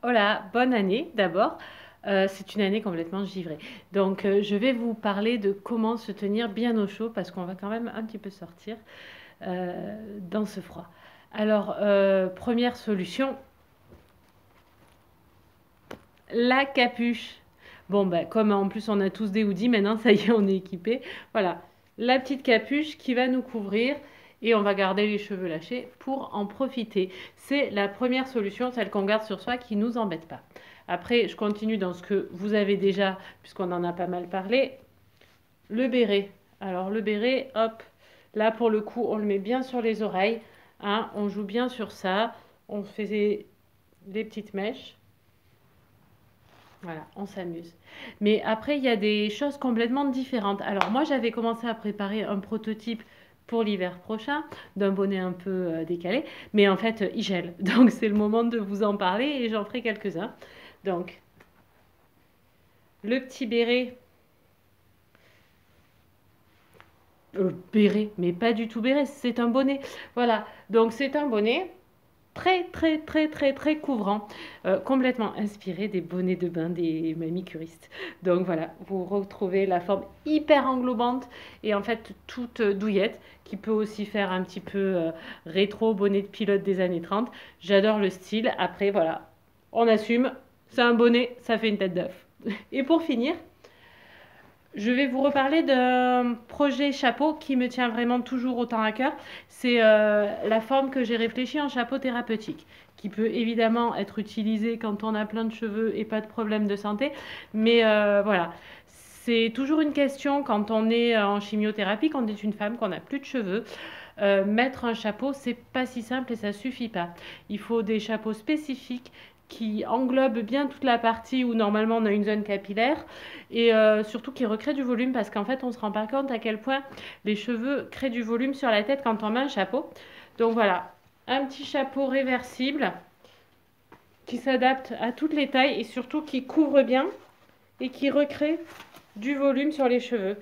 Hola, bonne année d'abord. C'est une année complètement givrée. Donc, je vais vous parler de comment se tenir bien au chaud parce qu'on va quand même un petit peu sortir dans ce froid. Alors, première solution, la capuche. Bon, ben, comme en plus on a tous des hoodies, maintenant ça y est, on est équipé. Voilà, la petite capuche qui va nous couvrir et on va garder les cheveux lâchés pour en profiter. C'est la première solution, celle qu'on garde sur soi qui ne nous embête pas. Après, je continue dans ce que vous avez déjà, puisqu'on en a pas mal parlé. Le béret. Alors, le béret, hop, là pour le coup, on le met bien sur les oreilles. Hein, on joue bien sur ça. On faisait des petites mèches. Voilà, on s'amuse. Mais après, il y a des choses complètement différentes. Alors moi, j'avais commencé à préparer un prototype pour l'hiver prochain, d'un bonnet un peu décalé, mais en fait, il gèle. Donc c'est le moment de vous en parler et j'en ferai quelques-uns. Donc, le petit béret, béret, mais pas du tout béret, c'est un bonnet. Voilà, donc c'est un bonnet très très très très très couvrant, complètement inspiré des bonnets de bain des mamies-curistes. Donc voilà, vous retrouvez la forme hyper englobante et en fait toute douillette qui peut aussi faire un petit peu rétro bonnet de pilote des années 30. J'adore le style. Après voilà, on assume, c'est un bonnet, ça fait une tête d'œuf. Et pour finir, je vais vous reparler d'un projet chapeau qui me tient vraiment toujours autant à cœur. C'est la forme que j'ai réfléchie en chapeau thérapeutique, qui peut évidemment être utilisé quand on a plein de cheveux et pas de problème de santé. Mais voilà, c'est toujours une question quand on est en chimiothérapie, quand on est une femme, qu'on n'a plus de cheveux. Mettre un chapeau, c'est pas si simple et ça suffit pas. Il faut des chapeaux spécifiques qui englobent bien toute la partie où normalement on a une zone capillaire et surtout qui recrée du volume parce qu'en fait on se rend pas compte à quel point les cheveux créent du volume sur la tête quand on met un chapeau. Donc voilà, un petit chapeau réversible qui s'adapte à toutes les tailles et surtout qui couvre bien et qui recrée du volume sur les cheveux.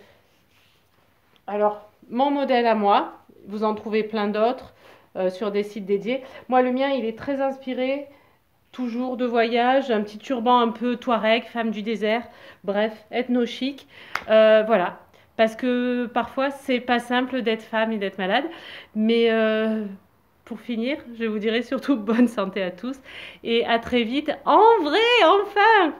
Alors, mon modèle à moi, vous en trouvez plein d'autres sur des sites dédiés. Moi, le mien, il est très inspiré, toujours de voyage, un petit turban un peu touareg, femme du désert, bref, ethno-chic. Voilà, parce que parfois, c'est pas simple d'être femme et d'être malade. Mais pour finir, je vous dirai surtout bonne santé à tous et à très vite. En vrai, enfin!